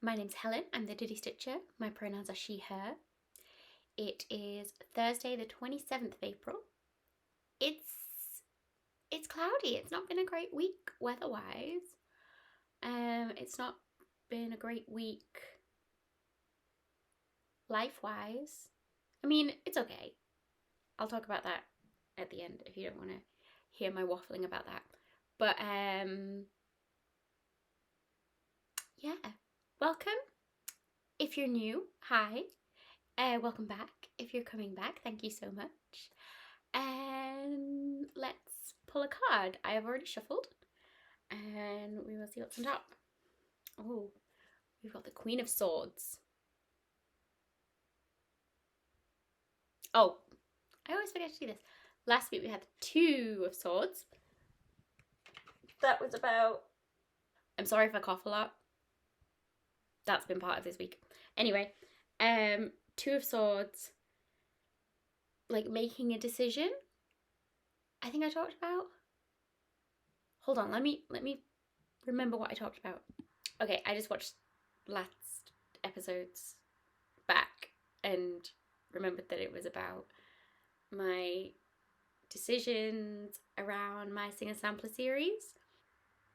My name's Helen, I'm the Diddy Stitcher. My pronouns are she, her. It is Thursday the 27th of April. It's cloudy. It's not been a great week weather-wise. It's not been a great week life-wise. I mean, it's okay. I'll talk about that at the end if you don't want to hear my waffling about that. But yeah, welcome. If you're new, hi. Welcome back. If you're coming back, thank you so much. Let's pull a card. I have already shuffled, and we will see what's on top. Oh, we've got the Queen of Swords. Oh, I always forget to do this. Last week we had the Two of Swords. That was about... I'm sorry if I cough a lot. That's been part of this week. Anyway, Two of Swords, like making a decision. I think I talked about. Hold on, let me remember what I talked about. Okay, I just watched last episodes back and remembered that it was about my decisions around my Singer Sampler series.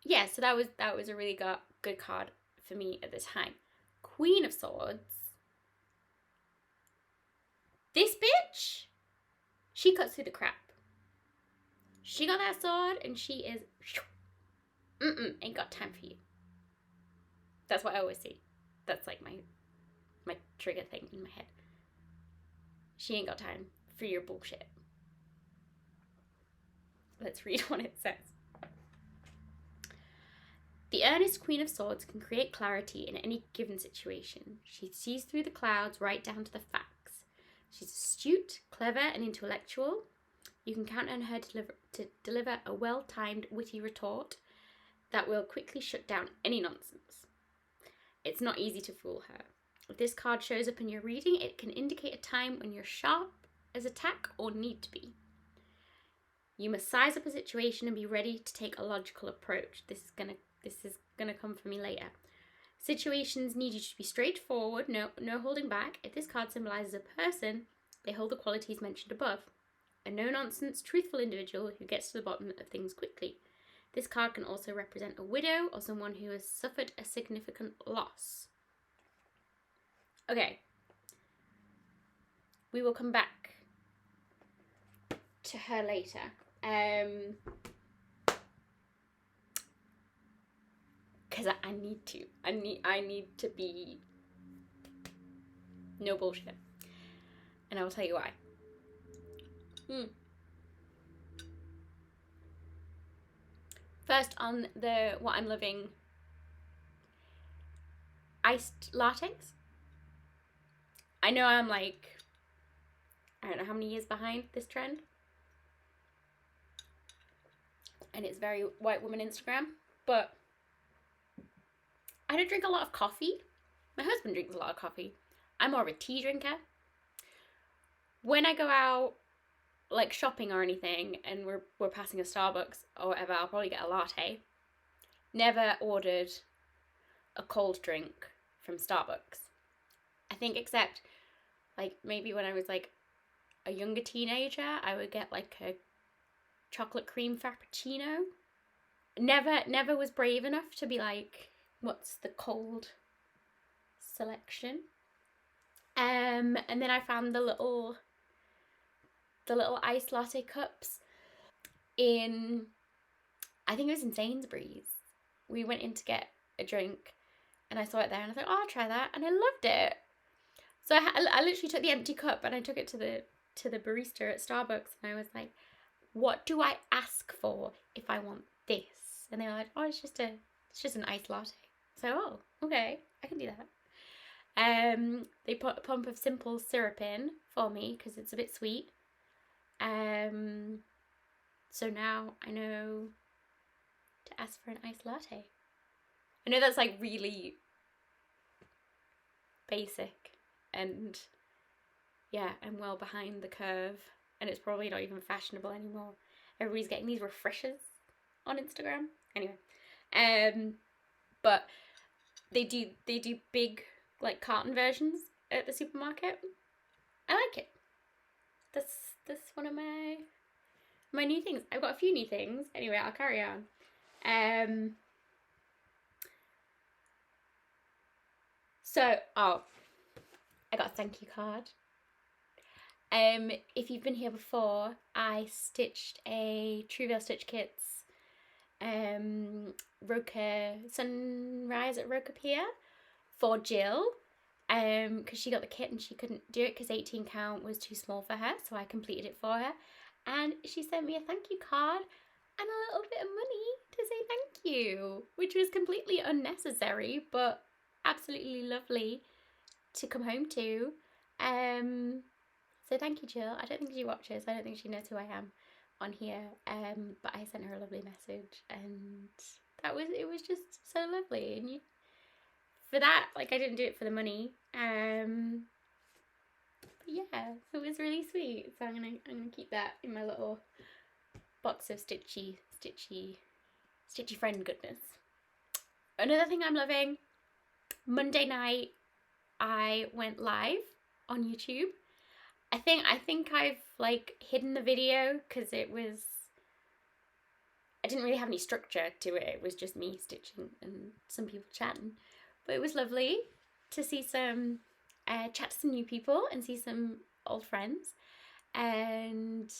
Yeah, so that was a really good card for me at the time. Queen of Swords. This bitch, she cuts through the crap. She got that sword and she is ain't got time for you. That's what I always see. That's like my trigger thing in my head. She ain't got time for your bullshit. Let's read what it says. The earnest Queen of Swords can create clarity in any given situation. She sees through the clouds right down to the facts. She's astute, clever, and intellectual. You can count on her to deliver a well-timed, witty retort that will quickly shut down any nonsense. It's not easy to fool her. If this card shows up in your reading, it can indicate a time when you're sharp as a tack or need to be. You must size up a situation and be ready to take a logical approach. This is gonna come for me later. Situations need you to be straightforward, no holding back. If this card symbolizes a person, they hold the qualities mentioned above. A no-nonsense, truthful individual who gets to the bottom of things quickly. This card can also represent a widow or someone who has suffered a significant loss. Okay. We will come back to her later. Because I need to. I need to be no bullshit. And I will tell you why. First on the what I'm loving, iced lattes. I know I'm like, I don't know how many years behind this trend. And it's very white woman Instagram, but I don't drink a lot of coffee. My husband drinks a lot of coffee. I'm more of a tea drinker. When I go out, like shopping or anything, and we're passing a Starbucks or whatever, I'll probably get a latte. Never ordered a cold drink from Starbucks. I think except like maybe when I was like a younger teenager, I would get like a chocolate cream frappuccino. Never was brave enough to be like, what's the cold selection? And then I found the little iced latte cups in, I think it was in Sainsbury's. We went in to get a drink and I saw it there and I thought, oh, I'll try that, and I loved it. So I literally took the empty cup and I took it to the barista at Starbucks and I was like, what do I ask for if I want this? And they were like, oh, it's just an iced latte. So, oh, okay, I can do that. They put a pump of simple syrup in for me because it's a bit sweet. So now I know to ask for an iced latte. I know that's like really basic and yeah, I'm well behind the curve and it's probably not even fashionable anymore. Everybody's getting these refreshers on Instagram. Anyway, but They do big like carton versions at the supermarket. I like it. That's one of my new things. I've got a few new things. Anyway, I'll carry on. So, I got a thank you card. If you've been here before, I stitched a Trueveil Stitch Kits Roca Sunrise at Roca Pier for Jill, because she got the kit and she couldn't do it because 18 count was too small for her, so I completed it for her, and she sent me a thank you card and a little bit of money to say thank you, which was completely unnecessary but absolutely lovely to come home to. So thank you, Jill. I don't think she watches. I don't think she knows who I am on here. But I sent her a lovely message, and it was just so lovely. And for that, like, I didn't do it for the money. But yeah, it was really sweet. So I'm gonna keep that in my little box of stitchy friend goodness. Another thing I'm loving, Monday night I went live on YouTube. I think I've like hidden the video because I didn't really have any structure to it. It was just me stitching and some people chatting. But it was lovely to see some, chat to some new people and see some old friends. And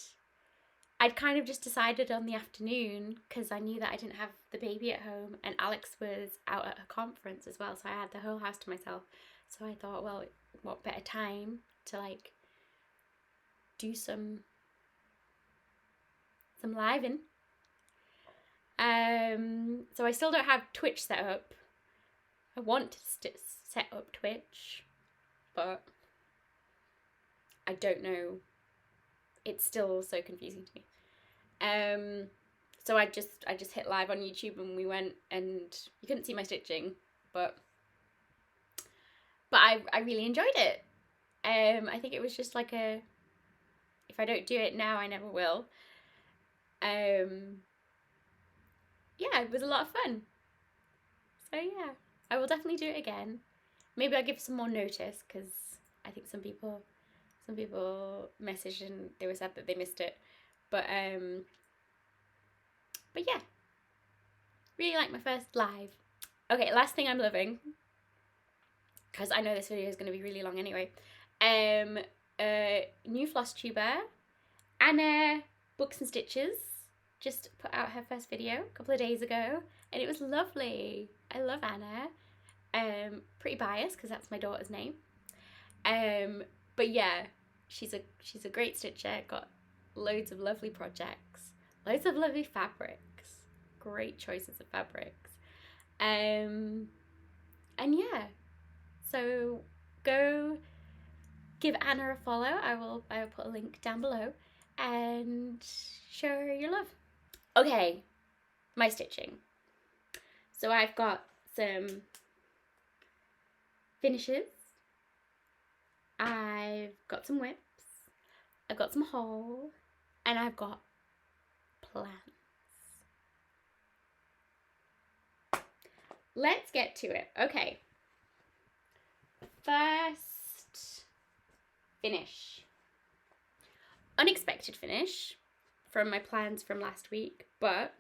I'd kind of just decided on the afternoon because I knew that I didn't have the baby at home and Alex was out at a conference as well. So I had the whole house to myself. So I thought, well, what better time to like do some living. So I still don't have Twitch set up. I want to set up Twitch, but I don't know. It's still so confusing to me. So I just hit live on YouTube and we went, and you couldn't see my stitching, but I really enjoyed it. I think it was just like if I don't do it now, I never will. Yeah, it was a lot of fun. So yeah, I will definitely do it again. Maybe I'll give some more notice because I think some people messaged and they were sad that they missed it. But yeah, really like my first live. Okay, last thing I'm loving, because I know this video is going to be really long anyway. New Flosstuber, Anna Books and Stitches, just put out her first video a couple of days ago, and it was lovely. I love Anna. Pretty biased because that's my daughter's name. But yeah, she's a great stitcher. Got loads of lovely projects, loads of lovely fabrics, great choices of fabrics. And yeah, so go give Anna a follow. I will put a link down below and show her your love. Okay, my stitching. So I've got some finishes. I've got some whips. I've got some haul, and I've got plans. Let's get to it. Okay. First finish. Unexpected finish from my plans from last week, but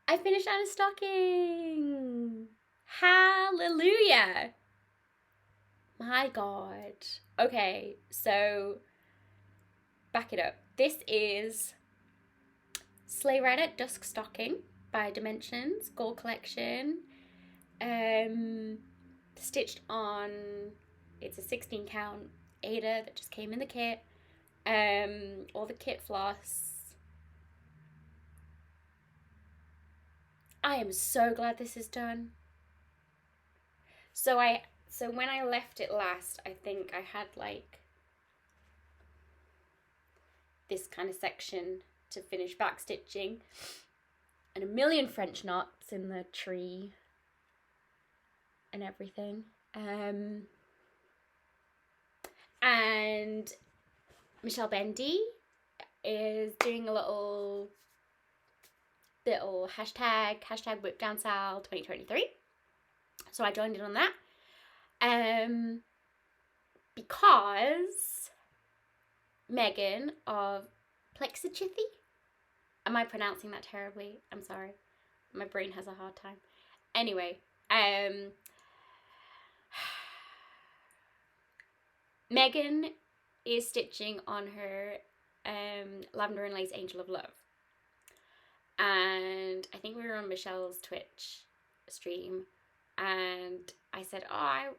I finished Anna's stocking. Hallelujah. My God. Okay, so back it up. This is Sleigh Rider Dusk Stocking by Dimensions Gold Collection. Stitched on, it's a 16 count Ada that just came in the kit. All the kit floss. I am so glad this is done. So when I left it last, I think I had like this kind of section to finish back stitching and a million French knots in the tree and everything. And Michelle Bendy is doing a little little hashtag whip down Sal 2023. So I joined in on that. Because Megan of Plexicithy, am I pronouncing that terribly? I'm sorry. My brain has a hard time. Anyway, Megan is stitching on her Lavender and Lace Angel of Love. And I think we were on Michelle's Twitch stream, and I said, oh,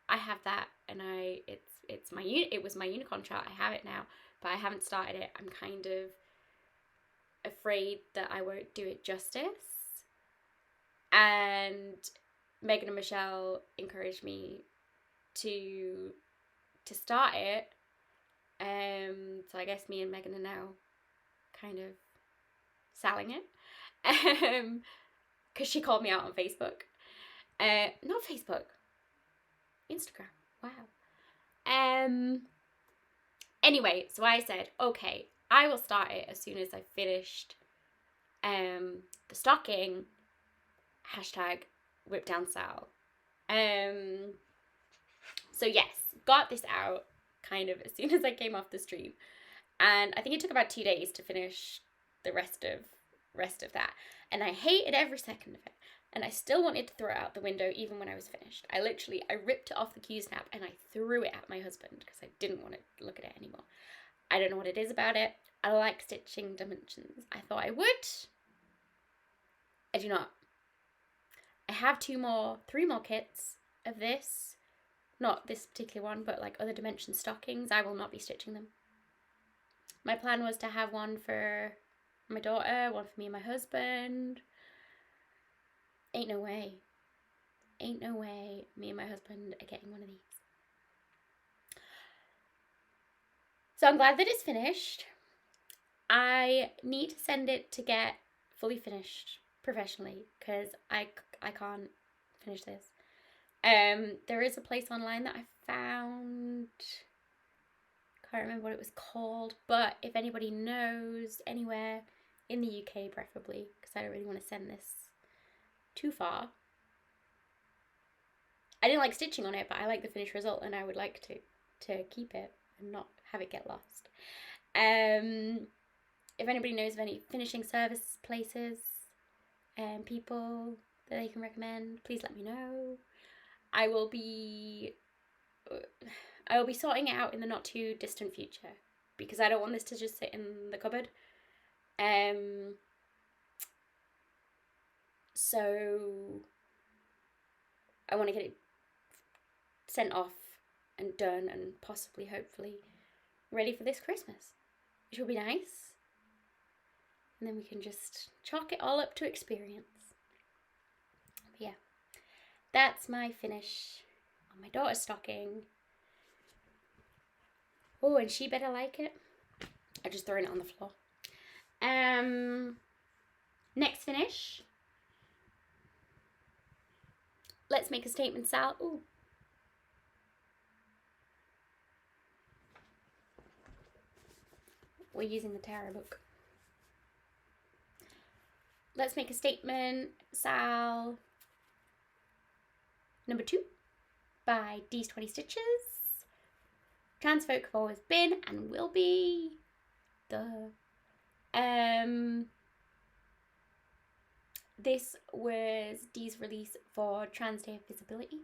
I have that, and it was my unicorn chart. I have it now, but I haven't started it. I'm kind of afraid that I won't do it justice. And Megan and Michelle encouraged me to start it. So I guess me and Megan are now kind of selling it. Because she called me out on Facebook. Not Facebook. Instagram. Wow. Anyway, so I said, okay, I will start it as soon as I finished the stocking, hashtag whip down Sal. So yes, got this out kind of as soon as I came off the stream. And I think it took about 2 days to finish the rest of that. And I hated every second of it. And I still wanted to throw it out the window even when I was finished. I ripped it off the Q-snap and I threw it at my husband because I didn't want to look at it anymore. I don't know what it is about it. I like stitching dimensions. I thought I would. I do not. I have 3 more kits of this. Not this particular one, but like other dimension stockings. I will not be stitching them. My plan was to have one for my daughter, one for me and my husband. Ain't no way me and my husband are getting one of these. So I'm glad that it's finished. I need to send it to get fully finished professionally because I can't finish this. There is a place online that I found. Can't remember what it was called, but if anybody knows anywhere in the UK preferably, because I don't really want to send this too far. I didn't like stitching on it, but I like the finished result and I would like to keep it and not have it get lost. If anybody knows of any finishing service places and people that they can recommend, please let me know. I will be sorting it out in the not too distant future because I don't want this to just sit in the cupboard. So I want to get it sent off and done and possibly, hopefully, ready for this Christmas, which will be nice. And then we can just chalk it all up to experience. But yeah, that's my finish on my daughter's stocking. Oh, and she better like it. I just thrown it on the floor. Next finish. Let's make a statement, Sal. Ooh. We're using the tarot book. Let's make a statement, Sal. Number 2 by D's 20 Stitches. Trans folk have always been and will be. This was Dee's release for Trans Day of Visibility.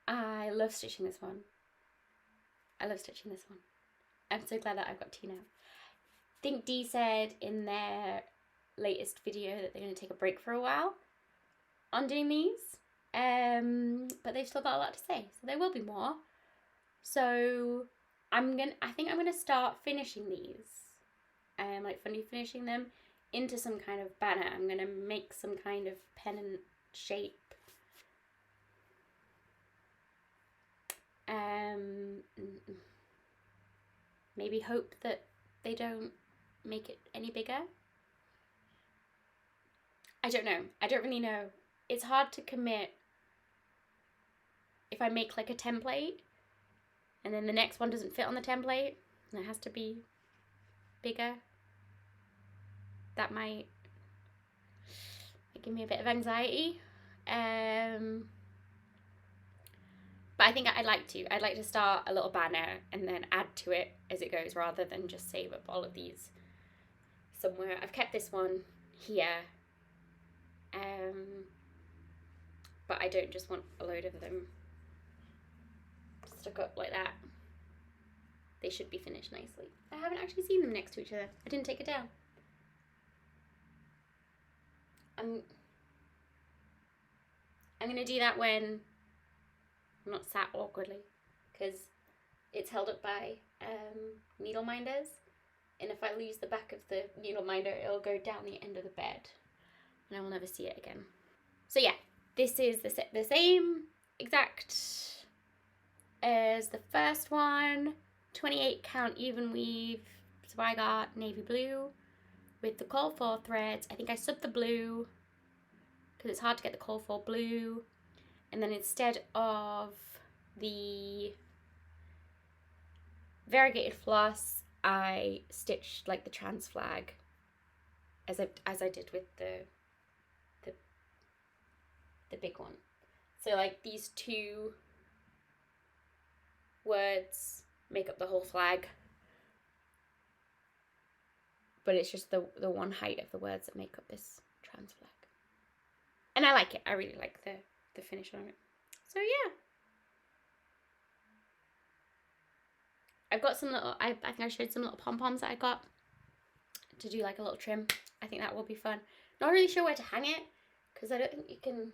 I love stitching this one. I'm so glad that I've got 2 now. I think Dee said in their latest video that they're going to take a break for a while on doing these. But they've still got a lot to say, so there will be more. So I think I'm gonna start finishing these. Finishing them into some kind of banner. I'm gonna make some kind of pennant shape. Maybe hope that they don't make it any bigger. I don't know. I don't really know. It's hard to commit if I make like a template and then the next one doesn't fit on the template and it has to be bigger. That might It gave me a bit of anxiety. But I think I'd like to start a little banner and then add to it as it goes, rather than just save up all of these somewhere. I've kept this one here. But I don't just want a load of them stuck up like that. They should be finished nicely. I haven't actually seen them next to each other. I didn't take it down. I'm gonna do that when I'm not sat awkwardly, because it's held up by needle minders, and if I lose the back of the needle minder, it'll go down the end of the bed and I will never see it again. So yeah, this is the same exact as the first one, 28 count even weave. So I got navy blue with the call for threads. I think I subbed the blue because it's hard to get the call for blue, and then instead of the variegated floss, I stitched like the trans flag as I did with the big one. So like these two words make up the whole flag, but it's just the one height of the words that make up this trans flag. And I like it. I really like the finish on it. So yeah. I've got some little, I think I showed some little pom-poms that I got to do like a little trim. I think that will be fun. Not really sure where to hang it, because I don't think you can,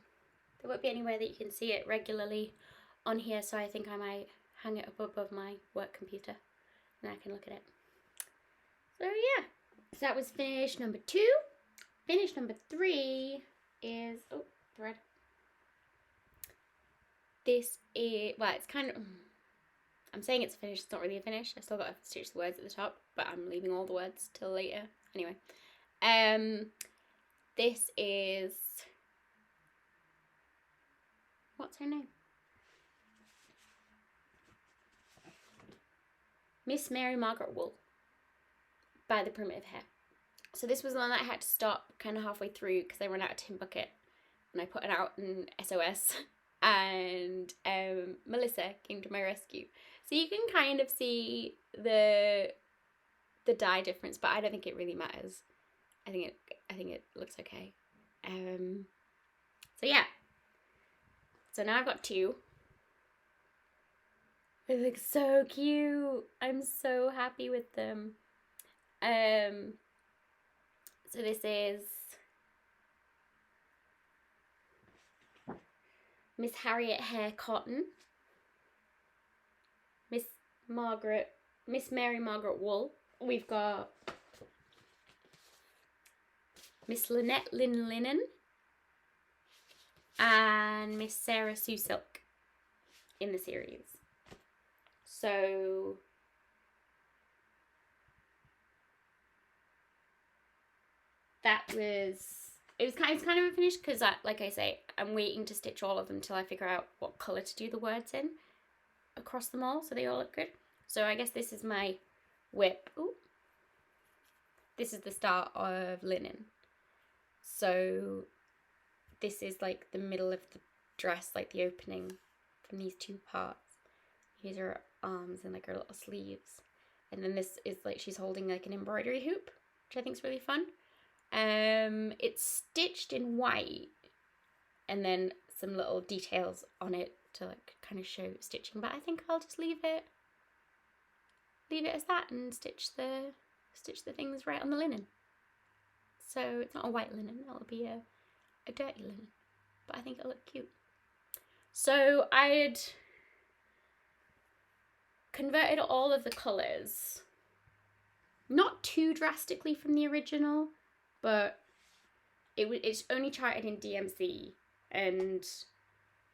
there won't be anywhere that you can see it regularly on here, so I think I might hang it up above my work computer and I can look at it. So yeah, so that was finish number 2. Finish number 3 is, oh, thread. This is, well, it's kind of, I'm saying it's finished, it's not really a finish. I've still got to stitch the words at the top, but I'm leaving all the words till later. Anyway, this is, what's her name? Miss Mary Margaret Wool by the Primitive Hair. So this was the one that I had to stop kind of halfway through because I ran out of tin bucket and I put it out in SOS, and Melissa came to my rescue. So you can kind of see the dye difference, but I don't think it really matters. I think it looks okay. So yeah. So now I've got 2. They look so cute. I'm so happy with them. So this is Miss Harriet Hare Cotton, Miss Mary Margaret Wool. We've got Miss Lynette Lynn Linen and Miss Sarah Sue Silk in the series. So it's kind of a finish because, like I say, I'm waiting to stitch all of them till I figure out what colour to do the words in across them all so they all look good. So I guess this is my whip. Ooh. This is the start of linen. So this is like the middle of the dress, like the opening from these 2 parts. Here's her arms and like her little sleeves. And then this is like she's holding like an embroidery hoop, which I think is really fun. It's stitched in white and then some little details on it to like kind of show stitching, but I think I'll just leave it as that and stitch the things right on the linen. So it's not a white linen, it'll be a dirty linen, but I think it'll look cute. So I'd converted all of the colours, not too drastically from the original, but it's only charted in DMC, and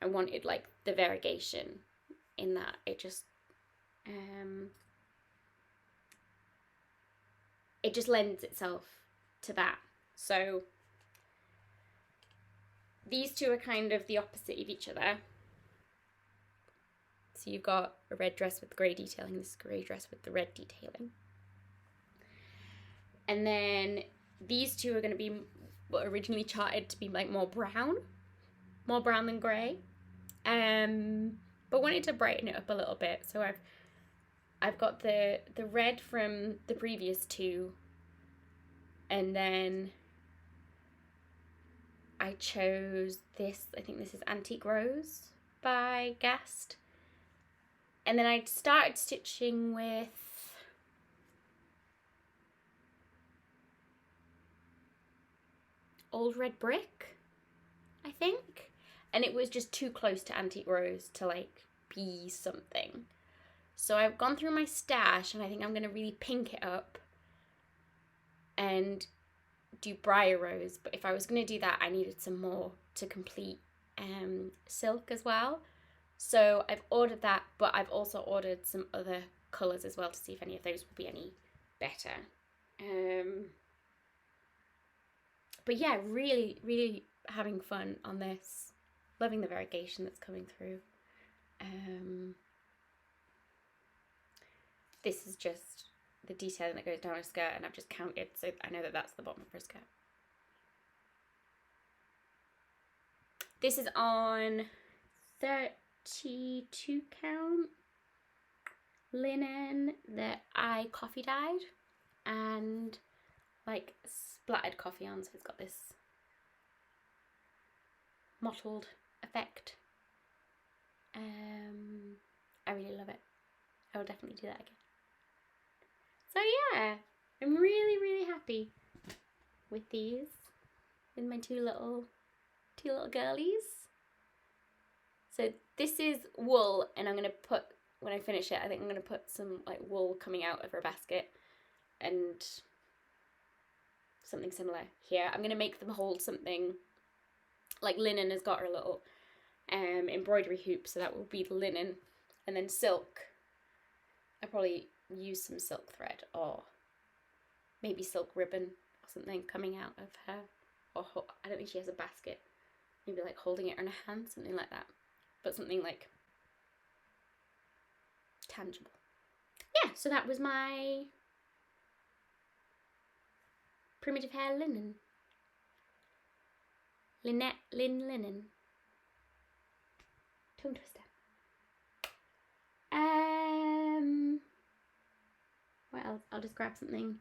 I wanted like the variegation in that. It just lends itself to that. So these 2 are kind of the opposite of each other. So you've got a red dress with grey detailing, this grey dress with the red detailing. And then these 2 are going to be but originally charted to be like more brown than grey. But wanted to brighten it up a little bit. So I've got the red from the previous two, and then I chose this. I think this is Antique Rose by Guest. And then I started stitching with Old Red Brick, I think. And it was just too close to Antique Rose to like be something. So I've gone through my stash and I think I'm going to really pink it up and do Briar Rose. But if I was going to do that, I needed some more to complete silk as well. So I've ordered that, but I've also ordered some other colours as well to see if any of those will be any better. But yeah, really, really having fun on this. Loving the variegation that's coming through. This is just the detailing that goes down a skirt, and I've just counted, so I know that that's the bottom of her skirt. This is on 32 count linen that I coffee dyed and like splattered coffee on, so it's got this mottled effect. I really love it. I will definitely do that again. So yeah, I'm really, really happy with these, with my two little girlies. So this is wool, and I'm gonna put, when I finish it, I think I'm gonna put some like wool coming out of her basket and something similar here. I'm gonna make them hold something like linen has got her little embroidery hoop, so that will be the linen, and then silk. I probably use some silk thread or maybe silk ribbon or something coming out of her, or I don't think she has a basket, maybe like holding it in her hand, something like that, but something like tangible. Yeah, so that was my primitive hair linen. Linen. Tongue twister. What else? I'll just grab something.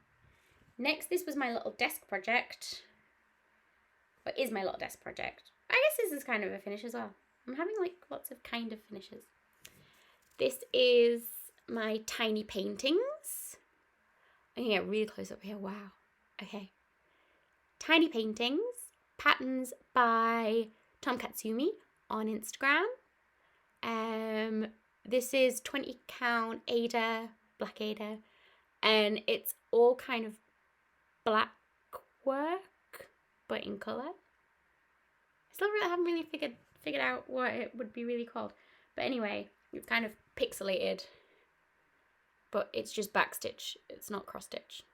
Next, this was my little desk project. What is my little desk project? I guess this is kind of a finish as well. I'm having like lots of kind of finishes. This is my tiny paintings. I'm gonna get really close up here. Wow. Okay. Tiny paintings. Patterns by Tom Katsumi on Instagram. This is 20 count Ada, black Ada, and it's all kind of black work, but in colour. I haven't really figured out what it would be really called. But anyway, it's kind of pixelated, but it's just backstitch. It's not cross stitch.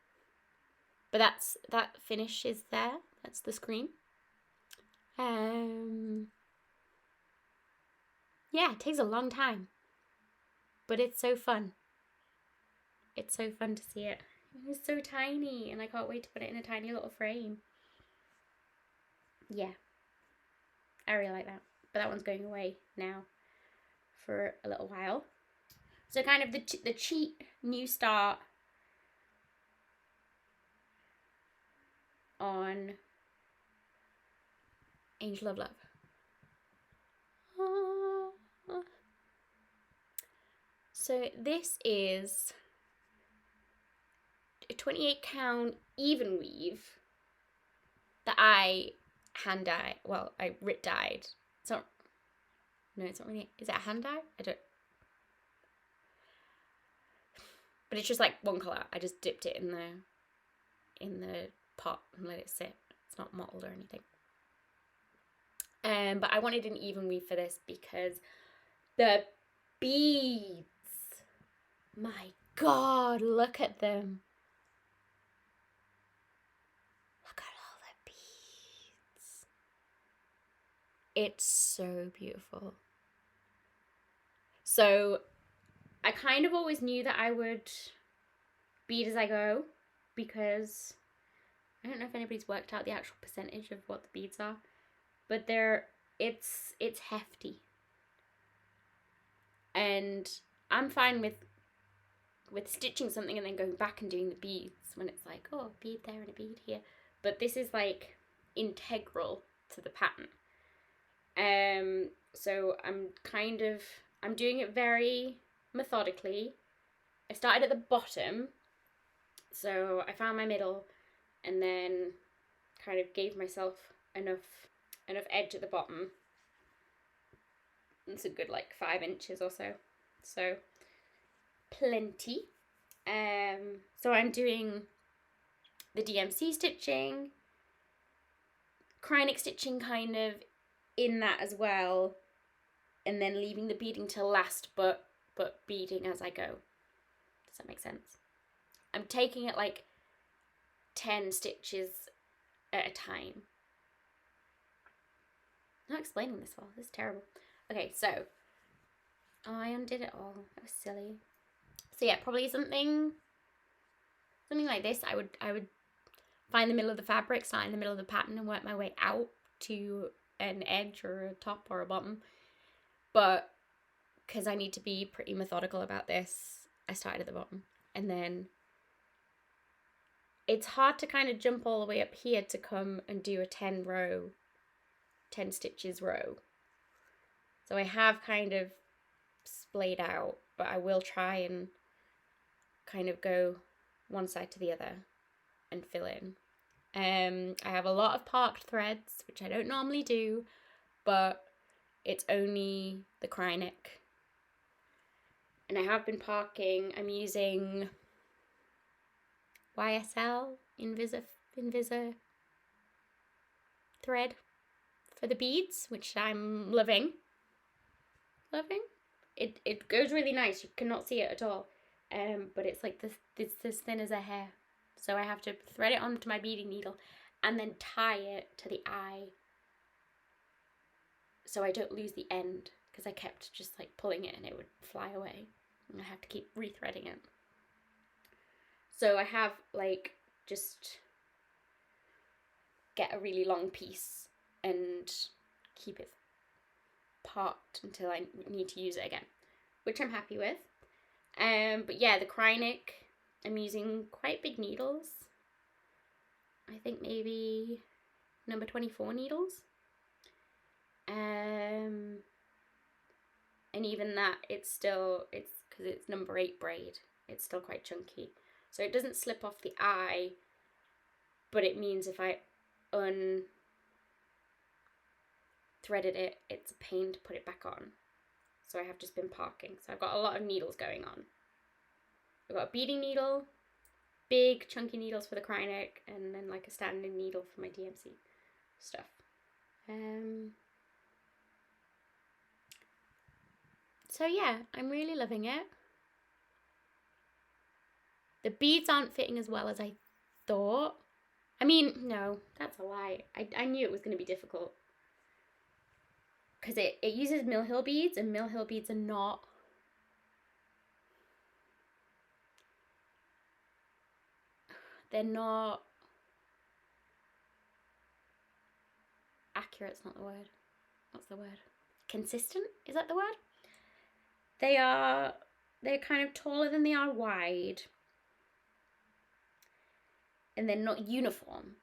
But that finish is there. That's the screen. Yeah, it takes a long time, but it's so fun. It's so fun to see it. It's so tiny, and I can't wait to put it in a tiny little frame. Yeah, I really like that. But that one's going away now for a little while. So kind of the cheap new start on Angel of Love. So this is a 28 count even weave that I hand dyed. Well, I Rit dyed. It's not really. Is it a hand dye? I don't. But it's just like one colour. I just dipped it in the pot and let it sit. It's not mottled or anything. But I wanted an even weave for this because the beads, my God, look at them. Look at all the beads. It's so beautiful. So I kind of always knew that I would bead as I go, because I don't know if anybody's worked out the actual percentage of what the beads are, but it's hefty. And I'm fine with stitching something and then going back and doing the beads when it's like, oh, a bead there and a bead here. But this is like integral to the pattern. So I'm doing it very methodically. I started at the bottom, so I found my middle and then kind of gave myself enough edge at the bottom. It's a good like 5 inches or so. So plenty. So I'm doing the DMC stitching, Krynic stitching kind of in that as well, and then leaving the beading till last, but beading as I go. Does that make sense? I'm taking it like 10 stitches at a time. I'm not explaining this well. This is terrible. Okay, so I undid it all. That was silly. So yeah, probably something like this. I would find the middle of the fabric, start in the middle of the pattern, and work my way out to an edge or a top or a bottom. But because I need to be pretty methodical about this, I started at the bottom. And then it's hard to kind of jump all the way up here to come and do a 10 stitches row. So I have kind of splayed out, but I will try and kind of go one side to the other and fill in. I have a lot of parked threads, which I don't normally do, but it's only the Krynic. And I have been parking. I'm using YSL Invisa thread for the beads, which I'm loving. It goes really nice. You cannot see it at all. But it's like it's as thin as a hair. So I have to thread it onto my beading needle and then tie it to the eye so I don't lose the end, because I kept just like pulling it and it would fly away and I have to keep rethreading it. So I have like just get a really long piece and keep it parked until I need to use it again, which I'm happy with. But yeah, the Krynic, I'm using quite big needles. I think maybe number 24 needles. And even that, it's because it's number 8 braid, it's still quite chunky. So it doesn't slip off the eye, but it means if I unthreaded it, it's a pain to put it back on. So I have just been parking. So I've got a lot of needles going on. I've got a beading needle, big chunky needles for the Krynic, and then like a standing needle for my DMC stuff. So yeah, I'm really loving it. The beads aren't fitting as well as I thought. I mean, no, that's a lie. I knew it was going to be difficult, because it uses Mill Hill beads, and Mill Hill beads are not accurate. It's not the word. What's the word? Consistent? Is that the word? They're kind of taller than they are wide, and they're not uniform.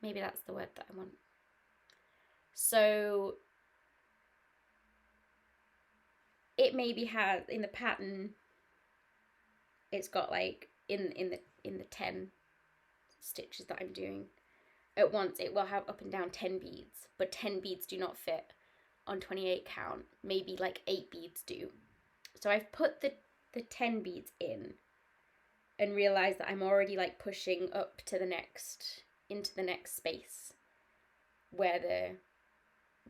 Maybe that's the word that I want. So it maybe has, in the pattern, it's got like in the 10 stitches that I'm doing at once, it will have up and down 10 beads, but 10 beads do not fit on 28 count. Maybe like 8 beads do. So I've put the 10 beads in and realized that I'm already like pushing up to into the next space where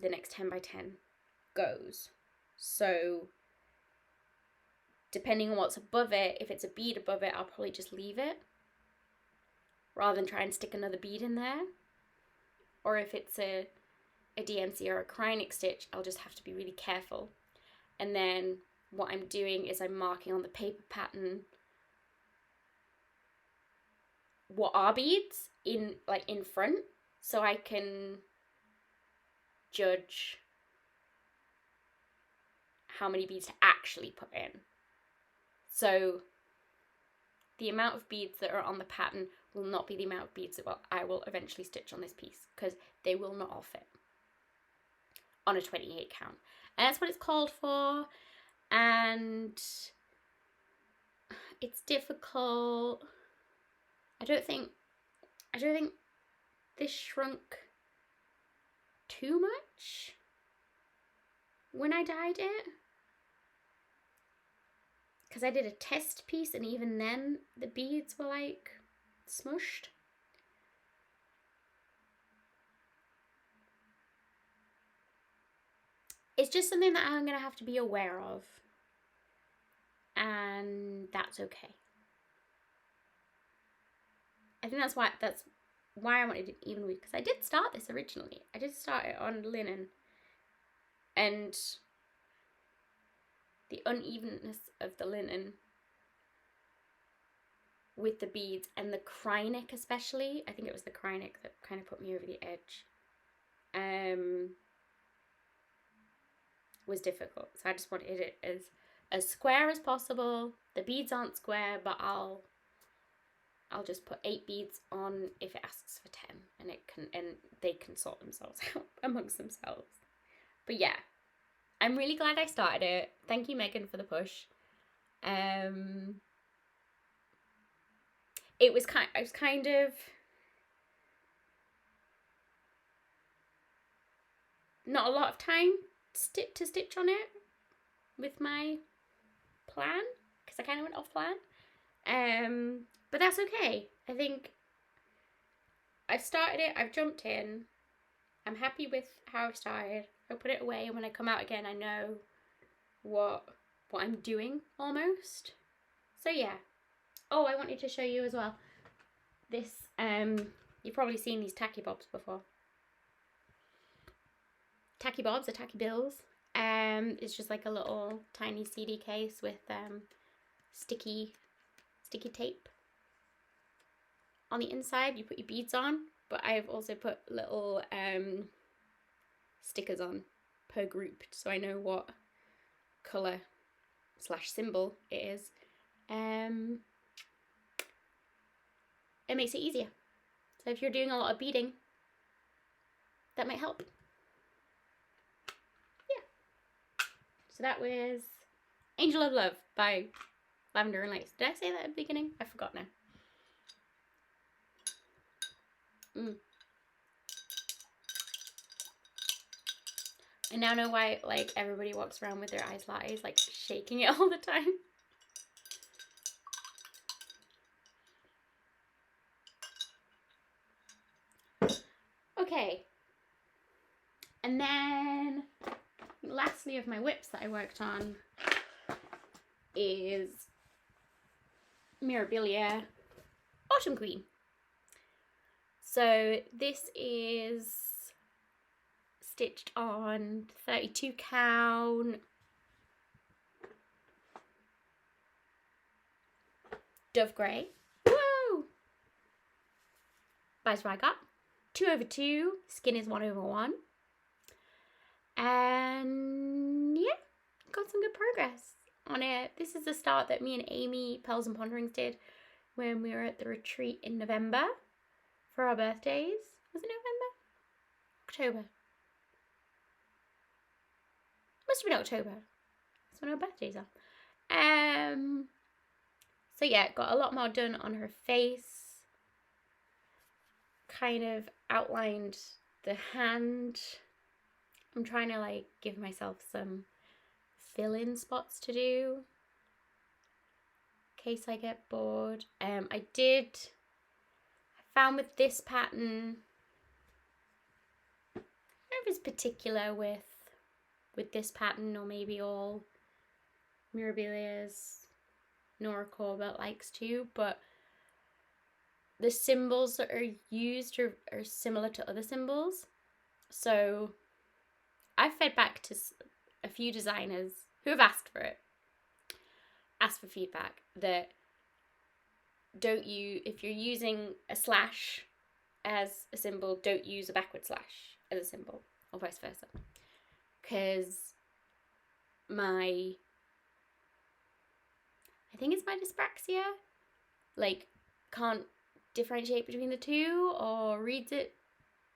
the next 10 by 10 goes. So depending on what's above it, if it's a bead above it, I'll probably just leave it rather than try and stick another bead in there. Or if it's a DMC or a Krynic stitch, I'll just have to be really careful. And then what I'm doing is I'm marking on the paper pattern what are beads in front, so I can judge how many beads to actually put in. So the amount of beads that are on the pattern will not be the amount of beads that I will eventually stitch on this piece, because they will not all fit on a 28 count. And that's what it's called for, and it's difficult. I don't think this shrunk too much when I dyed it, because I did a test piece and even then the beads were like smushed. It's just something that I'm going to have to be aware of, and that's okay. I think that's why I wanted it even weave, because I did start this originally. I did start it on linen, and the unevenness of the linen with the beads and the cryonic especially, I think it was the cryonic that kind of put me over the edge, was difficult. So I just wanted it as square as possible. The beads aren't square, but I'll just put 8 beads on if it asks for 10, and they can sort themselves out amongst themselves. But yeah, I'm really glad I started it. Thank you, Megan, for the push. It was kind of not a lot of time to stitch on it with my plan, because I kind of went off plan. But that's okay. I think I've started it, I've jumped in, I'm happy with how I've started. I'll put it away, and when I come out again I know what I'm doing almost. So yeah. Oh, I wanted to show you as well. This, you've probably seen these tacky bobs before. Tacky bobs or tacky bills. It's just like a little tiny CD case with sticky tape on the inside. You put your beads on, but I've also put little stickers on per group, so I know what colour / symbol it is. It makes it easier. So if you're doing a lot of beading, that might help. Yeah. So that was Angel of Love by Lavender and Lace. Did I say that at the beginning? I forgot now. I now know why like everybody walks around with their eyes lattes, like shaking it all the time. Okay, and then lastly of my whips that I worked on is Mirabilia Autumn Queen. So this is stitched on 32 count Dove Grey. Woo! Buys what I got. 2/2, skin is 1/1. And yeah, got some good progress on it. This is the start that me and Amy Pearls and Ponderings did when we were at the retreat in November for our birthdays. Was it November? October. Must have been October. That's when our birthdays are. So yeah, got a lot more done on her face. Kind of outlined the hand. I'm trying to like give myself some fill-in spots to do in case I get bored. I found with this pattern, I don't know if it's particular with this pattern or maybe all Mirabilia's Nora Corbett likes to, but the symbols that are used are similar to other symbols. So I've fed back to a few designers who have asked for feedback, that if you're using a slash as a symbol, don't use a backward slash as a symbol, or vice versa. Because I think it's my dyspraxia, like, can't differentiate between the two, or reads it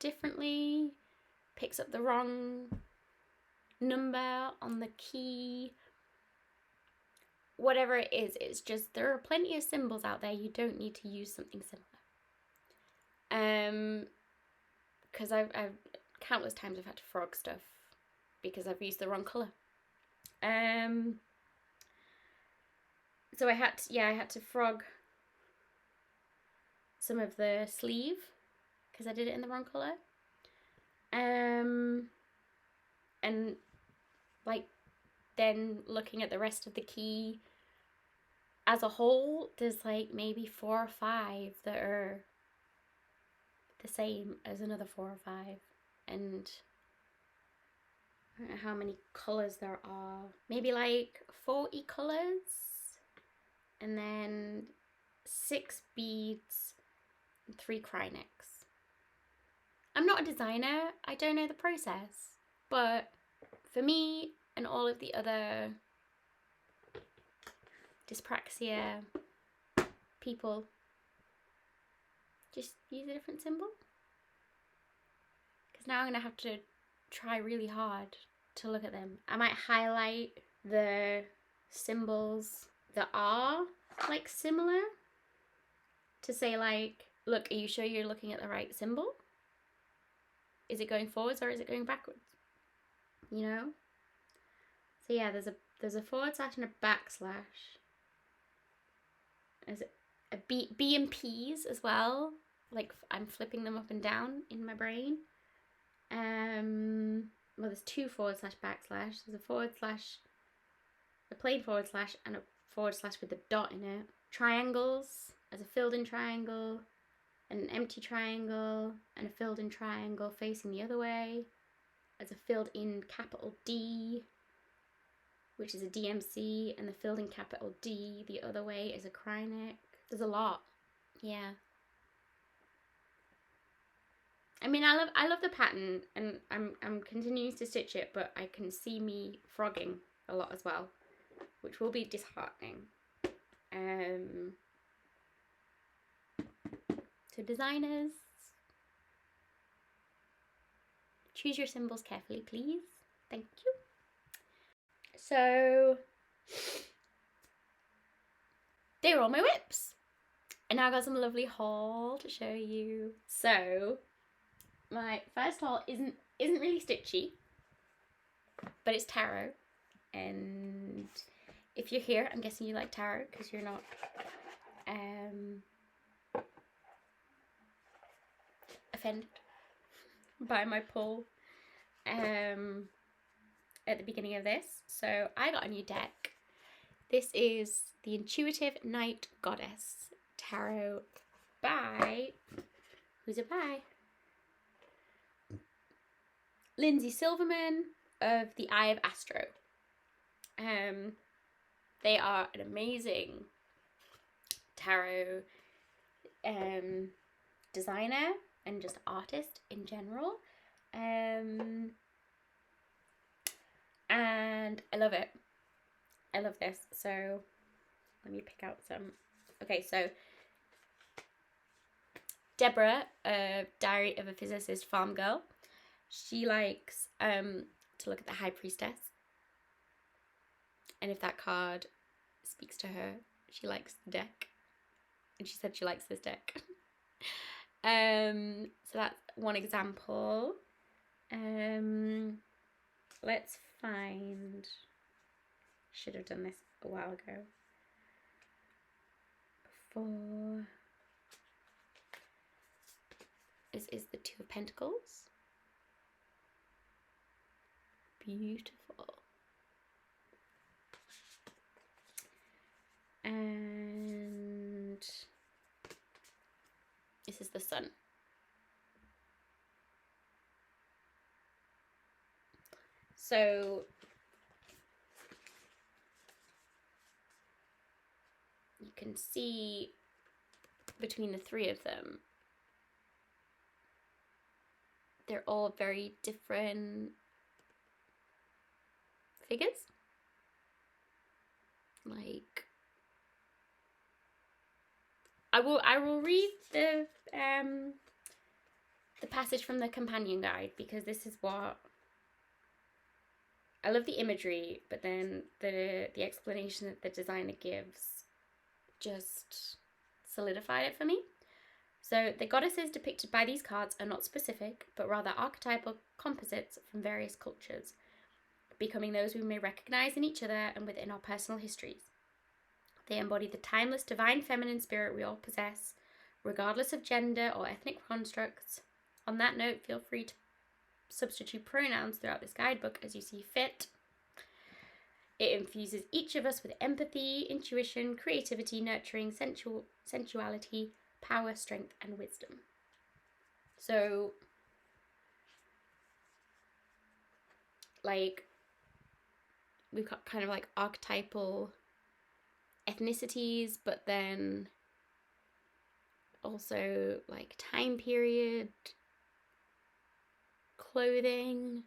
differently, picks up the wrong number on the key. Whatever it is, it's just, there are plenty of symbols out there. You don't need to use something similar. Because I've countless times I've had to frog stuff because I've used the wrong colour. So I had to frog some of the sleeve because I did it in the wrong colour. And like, then looking at the rest of the key as a whole, there's like maybe 4 or 5 that are the same as another 4 or 5, and I don't know how many colours there are, maybe like 40 colours, and then 6 beads and 3 crynecks. I'm not a designer, I don't know the process, but for me and all of the other dyspraxia people, just use a different symbol. Because now I'm going to have to try really hard to look at them. I might highlight the symbols that are like similar to say like, look, are you sure you're looking at the right symbol? Is it going forwards or is it going backwards? You know? So yeah, there's a forward slash and a backslash. There's a B and P's as well. Like, I'm flipping them up and down in my brain. Well, there's 2 forward slash backslash. There's a forward slash, a plain forward slash, and a forward slash with a dot in it. Triangles, as a filled in triangle, and an empty triangle, and a filled in triangle facing the other way, as a filled in capital D, which is a DMC, and the filled in capital D the other way is a cryneck. There's a lot, yeah. I mean, I love the pattern, and I'm continuing to stitch it, but I can see me frogging a lot as well, which will be disheartening. So designers, choose your symbols carefully, please. Thank you. So they were all my whips, and now I've got some lovely haul to show you. So my first haul isn't really stitchy, but it's tarot, and if you're here, I'm guessing you like tarot because you're not offended by my pull at the beginning of this. So I got a new deck. This is the Intuitive Night Goddess Tarot by, who's it by? Lindsay Silverman of the Eye of Astro. They are an amazing tarot designer and just artist in general. And I love it. I love this. So let me pick out some. Okay, so Deborah, Diary of a Physicist Farm Girl, she likes to look at the High Priestess. And if that card speaks to her, she likes the deck. And she said she likes this deck. So that's one example. Let's find, should have done this a while ago. Before, this is the Two of Pentacles. Beautiful. And this is the Sun. So you can see between the three of them, they're all very different figures. Like, I will read the passage from the companion guide, because this is what I love, the imagery, but then the explanation that the designer gives just solidified it for me. So the goddesses depicted by these cards are not specific, but rather archetypal composites from various cultures, becoming those we may recognize in each other and within our personal histories. They embody the timeless divine feminine spirit we all possess, regardless of gender or ethnic constructs. On that note, feel free to substitute pronouns throughout this guidebook as you see fit. It infuses each of us with empathy, intuition, creativity, nurturing, sensuality, power, strength, and wisdom. So, like, we've got kind of like archetypal ethnicities, but then also like time period, clothing.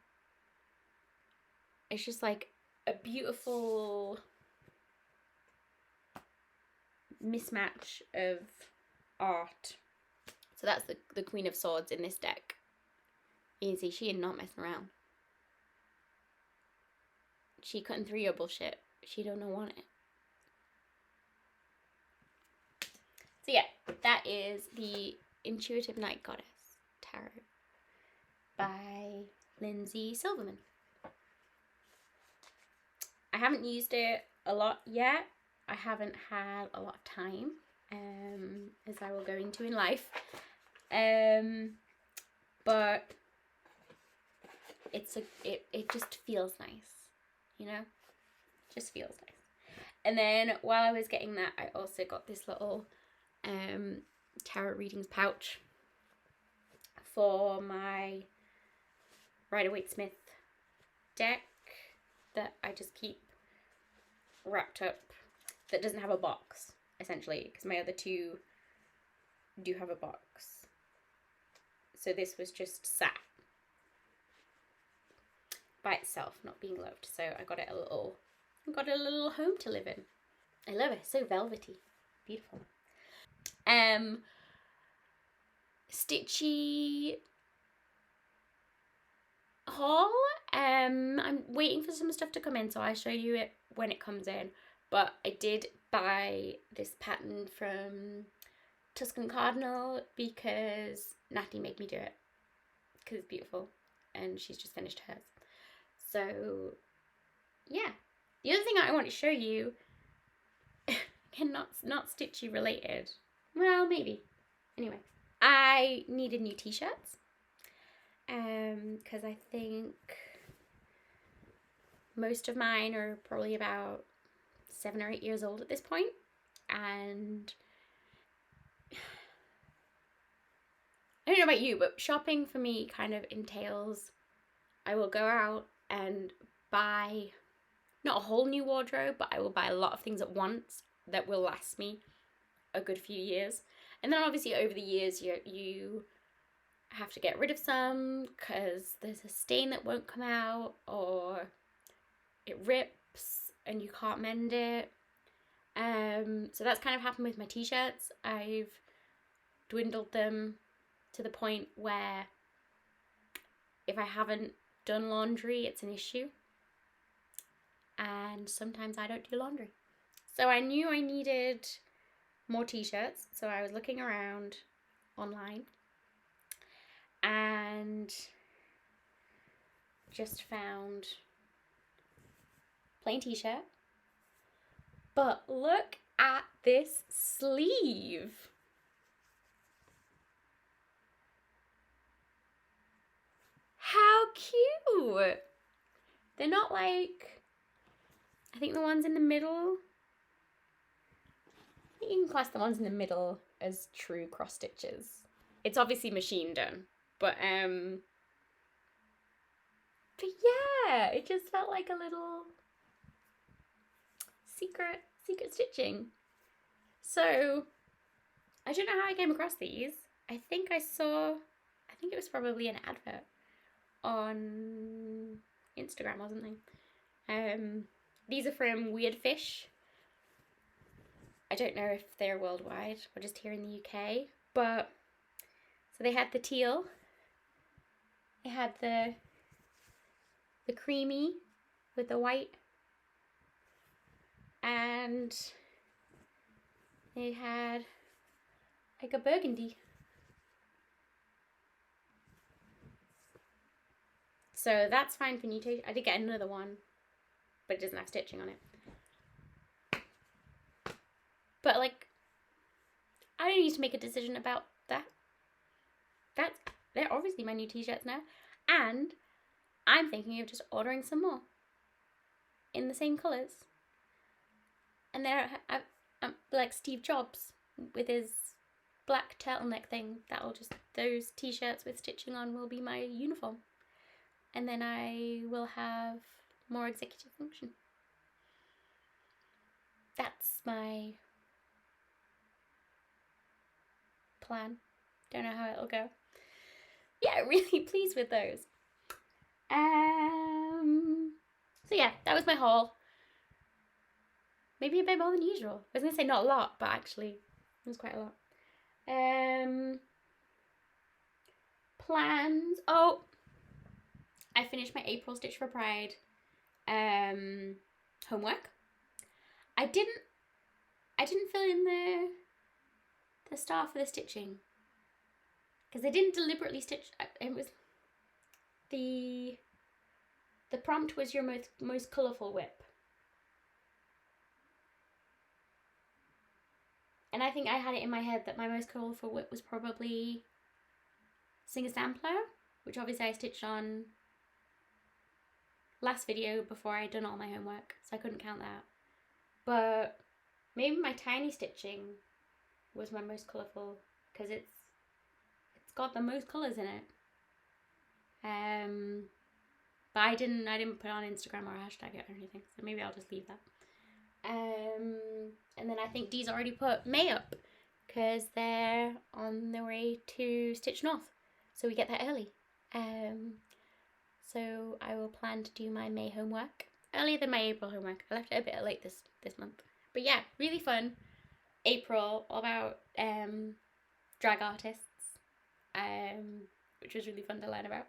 It's just like a beautiful mismatch of art. So that's the Queen of Swords in this deck. Easy, she is not messing around. She cutting through your bullshit. She don't want it. So yeah, that is the Intuitive Night Goddess Tarot by Lindsay Silverman. I haven't used it a lot yet. I haven't had a lot of time, as I will go into in life. But it just feels nice, you know? Just feels nice. And then while I was getting that, I also got this little tarot readings pouch for my Rider-Waite-Smith deck that I just keep wrapped up, that doesn't have a box, essentially, because my other two do have a box. So this was just sat by itself, not being loved. So I got it a little home to live in. I love it. So velvety. Beautiful. Stitchy haul. I'm waiting for some stuff to come in, so I'll show you it when it comes in. But I did buy this pattern from Tuscan Cardinal because Natty made me do it, because it's beautiful and she's just finished hers. So yeah, the other thing I want to show you, again, not stitchy related, well, maybe, anyway, I needed new t-shirts because I think most of mine are probably about 7 or 8 years old at this point, and I don't know about you, but shopping for me kind of entails I will go out and buy not a whole new wardrobe, but I will buy a lot of things at once that will last me a good few years. And then obviously over the years you have to get rid of some because there's a stain that won't come out, or it rips and you can't mend it. So that's kind of happened with my t-shirts. I've dwindled them to the point where if I haven't done laundry, it's an issue. And sometimes I don't do laundry. So I knew I needed more t-shirts, so I was looking around online and just found plain t-shirt. But look at this sleeve. How cute! They're not like, I think the ones in the middle, I think you can class the ones in the middle as true cross stitches. It's obviously machine done, but yeah, it just felt like a little secret stitching. So I don't know how I came across these. I think it was probably an advert on Instagram or something. These are from Weird Fish. I don't know if they're worldwide or just here in the UK, but so they had the teal, they had the creamy with the white, and they had like a burgundy. So that's fine for nutation. I did get another one, but it doesn't have stitching on it. But like, I don't need to make a decision about that. They're obviously my new t-shirts now. And I'm thinking of just ordering some more in the same colours. And they're like Steve Jobs with his black turtleneck thing. Those t-shirts with stitching on will be my uniform. And then I will have more executive function. That's my plan. Don't know how it'll go. Yeah, really pleased with those. So yeah, that was my haul. Maybe a bit more than usual. I was gonna say not a lot, but actually it was quite a lot. Plans. Oh, I finished my April Stitch for Pride homework. I didn't fill in the star for the stitching because I didn't deliberately stitch. It was the prompt was your most colourful whip, and I think I had it in my head that my most colourful whip was probably Singer Sampler, which obviously I stitched on last video before I'd done all my homework, so I couldn't count that. But maybe my tiny stitching was my most colourful because it's got the most colours in it. But I didn't put it on Instagram or hashtag it or anything, so maybe I'll just leave that. And then I think Dee's already put May up because they're on their way to Stitch North, so we get there early. So I will plan to do my May homework earlier than my April homework. I left it a bit late this month, but yeah, really fun. April, all about drag artists, which was really fun to learn about.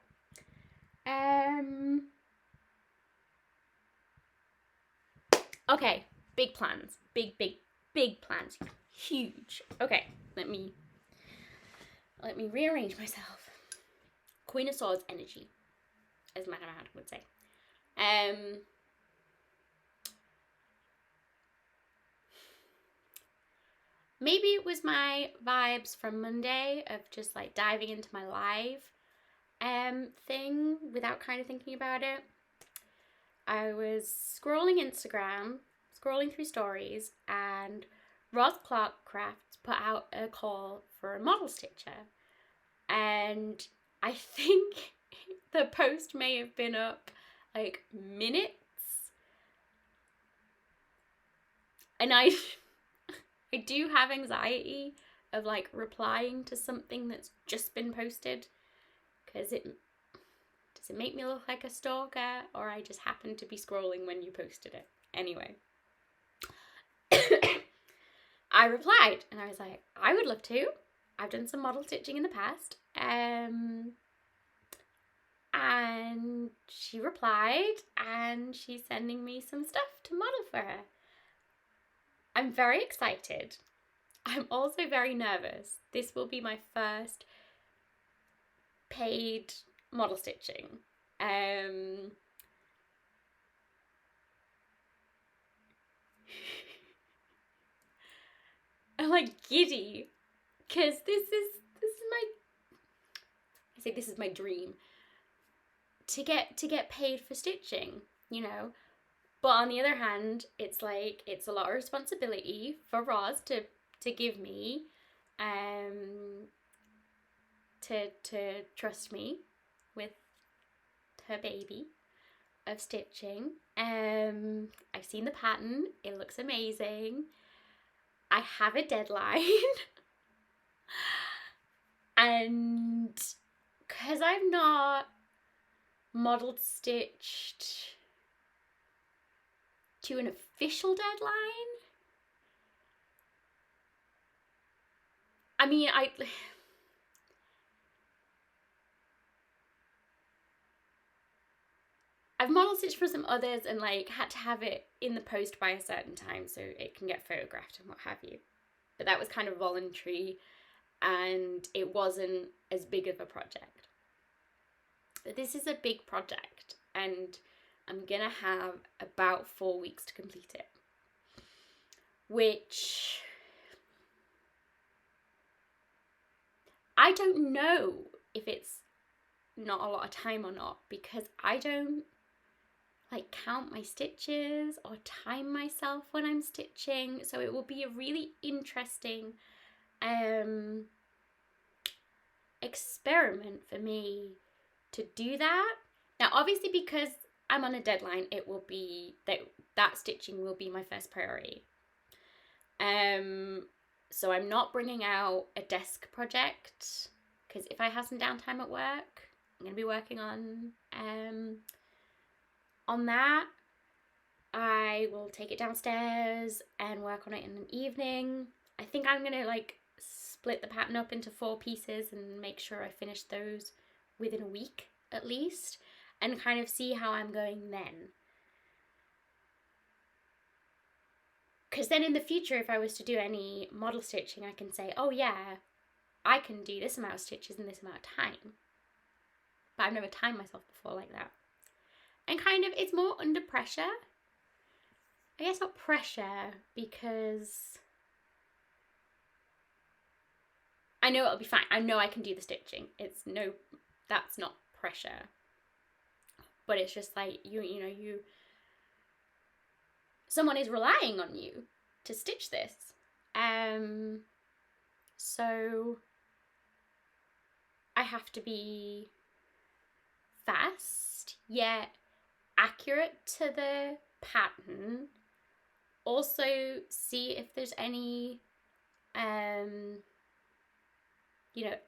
Okay, big plans, big plans, huge. Okay, let me rearrange myself. Queen of Swords energy, as Madame Ad would say. Maybe it was my vibes from Monday of just like diving into my live thing without kind of thinking about it. I was scrolling Instagram, scrolling through stories, and Ros Clark Craft put out a call for a model stitcher. And I think the post may have been up like minutes. And I do have anxiety of like replying to something that's just been posted, because does it make me look like a stalker, or I just happened to be scrolling when you posted it? Anyway, I replied and I was like, I would love to. I've done some model stitching in the past. And she replied and she's sending me some stuff to model for her. I'm very excited. I'm also very nervous. This will be my first paid model stitching. I'm like giddy because this is my dream to get paid for stitching, you know. But on the other hand, it's like it's a lot of responsibility for Ros to give me, to trust me with her baby of stitching. I've seen the pattern, it looks amazing. I have a deadline. And because I've not modelled stitched to an official deadline, I mean, I've model stitched for some others and like had to have it in the post by a certain time so it can get photographed and what have you. But that was kind of voluntary and it wasn't as big of a project. But this is a big project and I'm gonna have about 4 weeks to complete it. Which I don't know if it's not a lot of time or not, because I don't like count my stitches or time myself when I'm stitching, so it will be a really interesting experiment for me to do that. Now obviously because I'm on a deadline, it will be that stitching will be my first priority. So I'm not bringing out a desk project, because if I have some downtime at work, I'm going to be working on that. I will take it downstairs and work on it in an evening. I think I'm going to like split the pattern up into 4 pieces and make sure I finish those within a week at least, and kind of see how I'm going then. Because then in the future, if I was to do any model stitching, I can say, oh yeah, I can do this amount of stitches in this amount of time. But I've never timed myself before like that. And kind of, it's more under pressure. I guess not pressure, because I know it'll be fine. I know I can do the stitching. That's not pressure. But it's just like, someone is relying on you to stitch this. So I have to be fast, yet accurate to the pattern. Also see if there's any,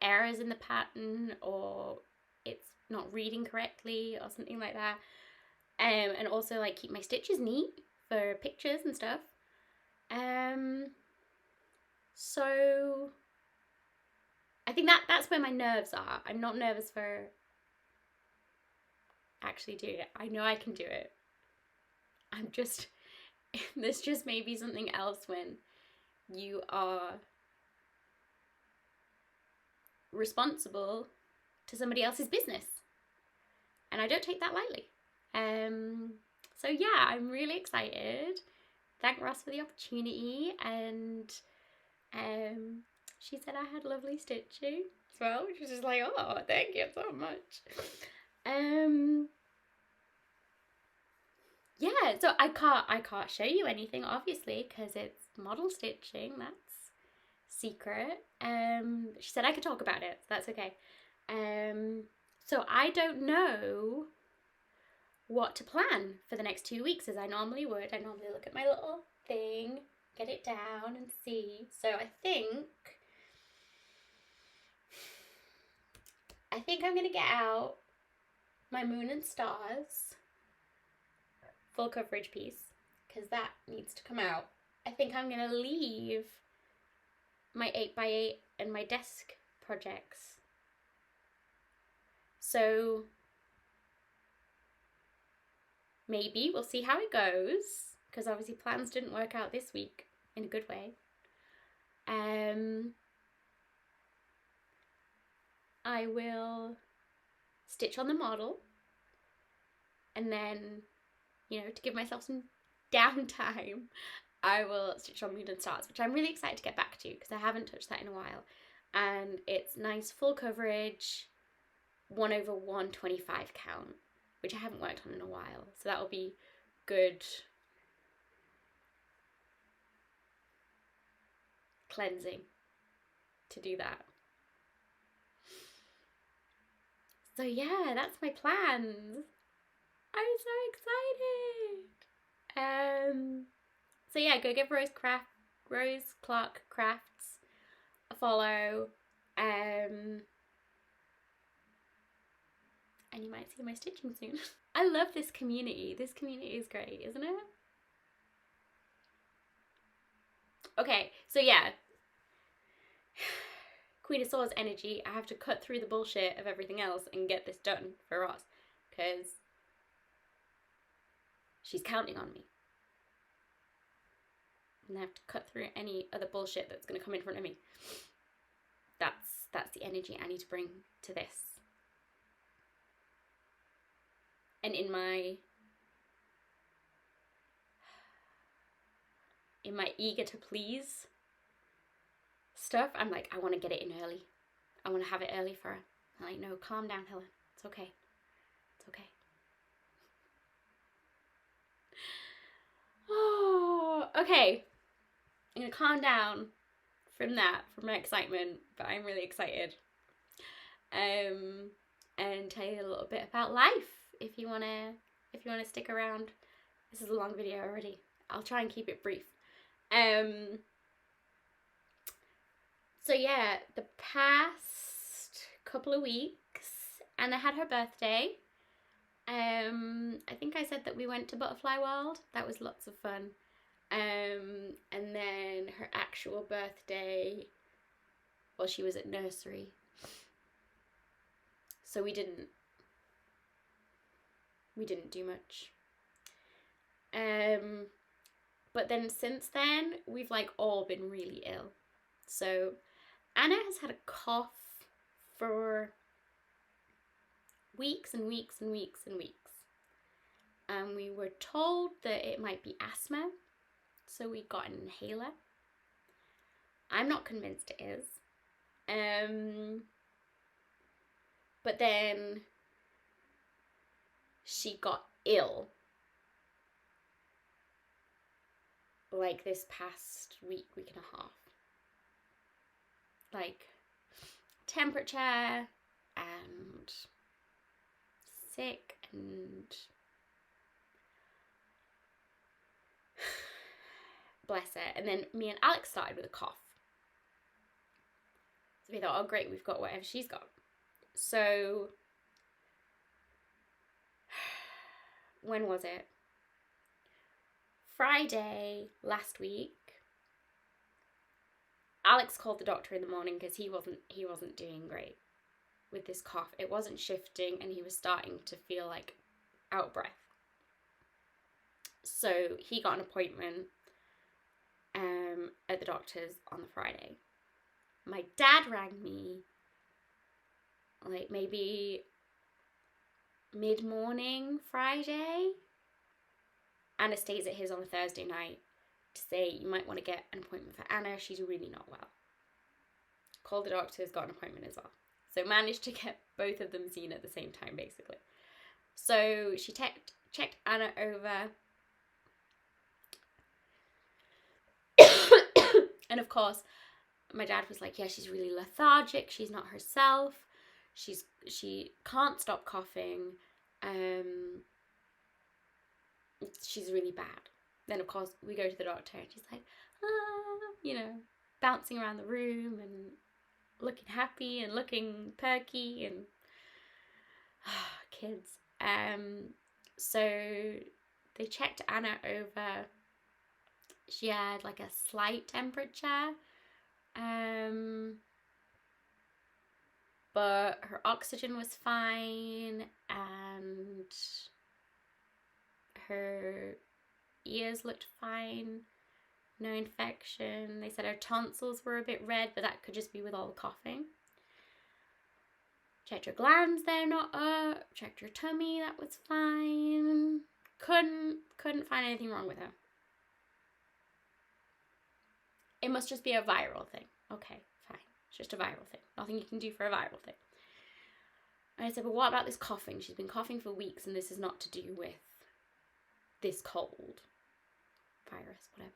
errors in the pattern, or it's not reading correctly or something like that. And also like keep my stitches neat for pictures and stuff. So I think that's where my nerves are. I'm not nervous for actually doing it. I know I can do it. I'm just, this just may be something else when you are responsible to somebody else's business. And I don't take that lightly. So yeah, I'm really excited. Thank Ros for the opportunity, and she said I had lovely stitching as well, which was just like, oh, thank you so much. Yeah, so I can't show you anything obviously because it's model stitching. That's secret. She said I could talk about it, so that's okay. So I don't know what to plan for the next 2 weeks as I normally would. I normally look at my little thing, get it down and see. So I think I'm going to get out my Moon and Stars full coverage piece, because that needs to come out. I think I'm going to leave my 8x8 and my desk projects. So maybe we'll see how it goes, because obviously plans didn't work out this week in a good way. I will stitch on the model, and then, to give myself some downtime, I will stitch on Moon and Stars, which I'm really excited to get back to because I haven't touched that in a while. And it's nice full coverage, 1/125 count, which I haven't worked on in a while. So that'll be good cleansing to do that. So yeah, that's my plans. I'm so excited. So yeah, go give Ros Clark Crafts a follow. And you might see my stitching soon. I love this community. This community is great, isn't it? Okay, so yeah. Queen of Swords energy. I have to cut through the bullshit of everything else and get this done for Ros. Because she's counting on me. And I have to cut through any other bullshit that's going to come in front of me. That's the energy I need to bring to this. And in my eager to please stuff, I'm like, I want to get it in early. I want to have it early for her. I'm like, no, calm down, Helen. It's okay. It's okay. Oh, okay. I'm going to calm down from my excitement, but I'm really excited. And tell you a little bit about life if you wanna stick around. This is a long video already. I'll try and keep it brief. So yeah, the past couple of weeks, Anna had her birthday. I think I said that we went to Butterfly World. That was lots of fun. And then her actual birthday, well, she was at nursery. So we didn't do much. But then since then, we've like all been really ill. So Anna has had a cough for weeks and weeks and weeks and weeks. And we were told that it might be asthma. So we got an inhaler. I'm not convinced it is. But then she got ill. Like this past week and a half. Like temperature and sick and bless her. And then me and Alex started with a cough. So we thought, oh great, we've got whatever she's got. So when was it? Friday last week. Alex called the doctor in the morning because he wasn't doing great with this cough. It wasn't shifting and he was starting to feel like out of breath. So he got an appointment at the doctor's on the Friday. My dad rang me like maybe mid-morning Friday. Anna stays at his on a Thursday night to say you might want to get an appointment for Anna. She's really not well. Called the doctors, got an appointment as well. So managed to get both of them seen at the same time basically. So she checked Anna over. And of course, my dad was like, yeah, she's really lethargic. She's not herself. She can't stop coughing. She's really bad. Then of course we go to the doctor and she's like, bouncing around the room and looking happy and looking perky and kids. So they checked Anna over. She had like a slight temperature. But her oxygen was fine and her ears looked fine, no infection. They said her tonsils were a bit red, but that could just be with all the coughing. Checked her glands, they're not up. Checked her tummy, that was fine. Couldn't find anything wrong with her. It must just be a viral thing. Okay, fine. It's just a viral thing. Nothing you can do for a viral thing. And I said, but what about this coughing? She's been coughing for weeks and this is not to do with this cold. Virus, whatever.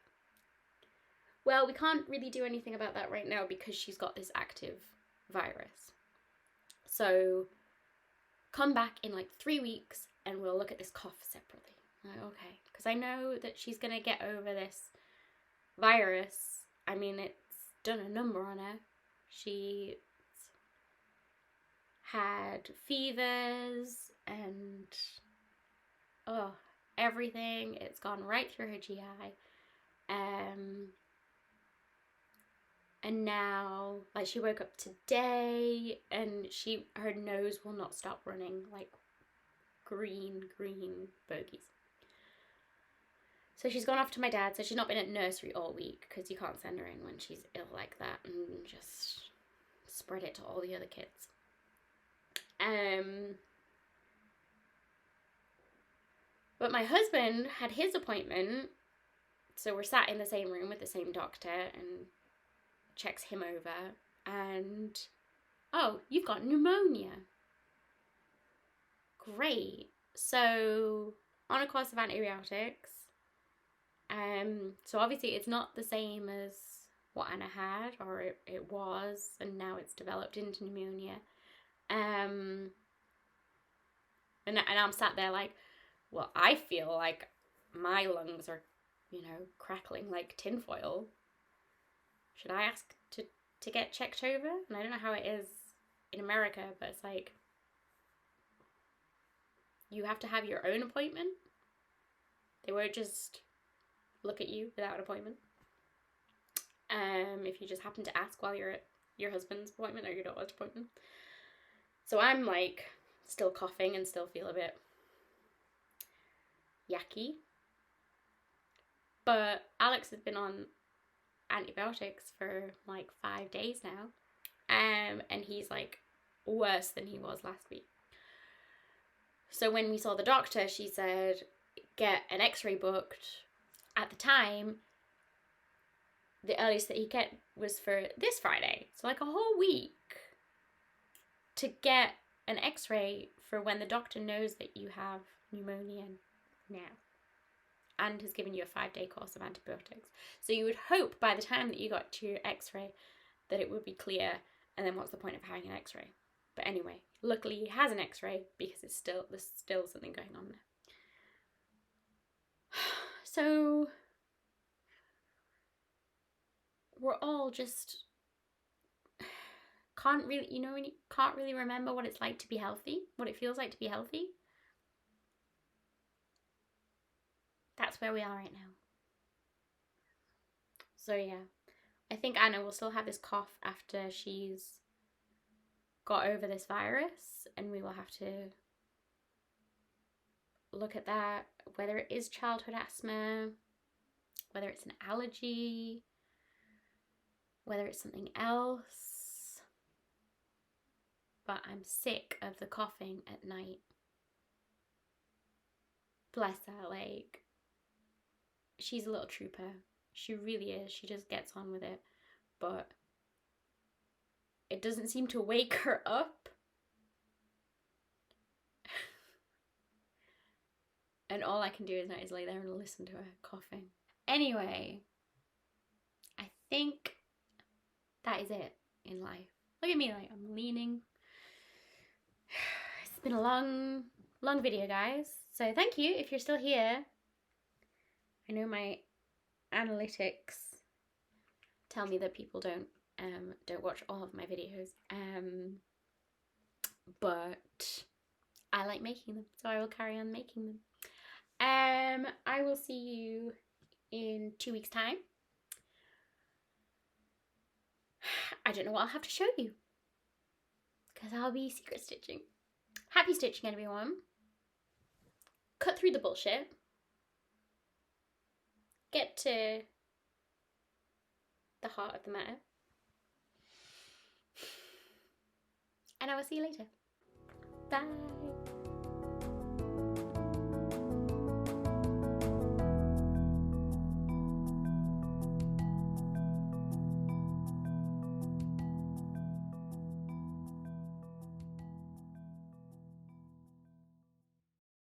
Well, we can't really do anything about that right now because she's got this active virus. So come back in like 3 weeks and we'll look at this cough separately. I'm like, okay. Because I know that she's going to get over this virus. I mean, it's done a number on her. She's had fevers and everything. It's gone right through her GI. And now, like, she woke up today and her nose will not stop running, like green bogies. So she's gone off to my dad, so she's not been at nursery all week because you can't send her in when she's ill like that and just spread it to all the other kids. But my husband had his appointment, so we're sat in the same room with the same doctor and checks him over, and oh, you've got pneumonia. Great. So on a course of antibiotics. So obviously it's not the same as what Anna had, or it was, and now it's developed into pneumonia. And I'm sat there like, well, I feel like my lungs are, you know, crackling like tinfoil. Should I ask to get checked over? And I don't know how it is in America, but it's like, you have to have your own appointment. They won't just look at you without an appointment. If you just happen to ask while you're at your husband's appointment or your daughter's appointment. So I'm like still coughing and still feel a bit yucky. But Alex has been on antibiotics for like 5 days now. And he's like worse than he was last week. So when we saw the doctor, she said, get an x-ray booked. At the time, the earliest that he get was for this Friday. So like a whole week to get an x-ray for when the doctor knows that you have pneumonia now and has given you a 5-day course of antibiotics. So you would hope by the time that you got to your x-ray that it would be clear, and then what's the point of having an x-ray? But anyway, luckily he has an x-ray because there's still something going on there. So we're all just can't really, you know, when you can't really remember what it's like to be healthy, what it feels like to be healthy. That's where we are right now. So yeah, I think Anna will still have this cough after she's got over this virus, and we will have to look at that, whether it is childhood asthma, whether it's an allergy, whether it's something else. But I'm sick of the coughing at night. Bless her, like, she's a little trooper. She really is. She just gets on with it. But it doesn't seem to wake her up. And all I can do is lay there and listen to her coughing. Anyway, I think that is it in life. Look at me, like, I'm leaning. It's been a long video, guys. So thank you if you're still here. I know my analytics tell me that people don't watch all of my videos. But I like making them, so I will carry on making them. I will see you in 2 weeks' time. I don't know what I'll have to show you, because I'll be secret stitching. Happy stitching, everyone. Cut through the bullshit. Get to the heart of the matter. And I will see you later. Bye.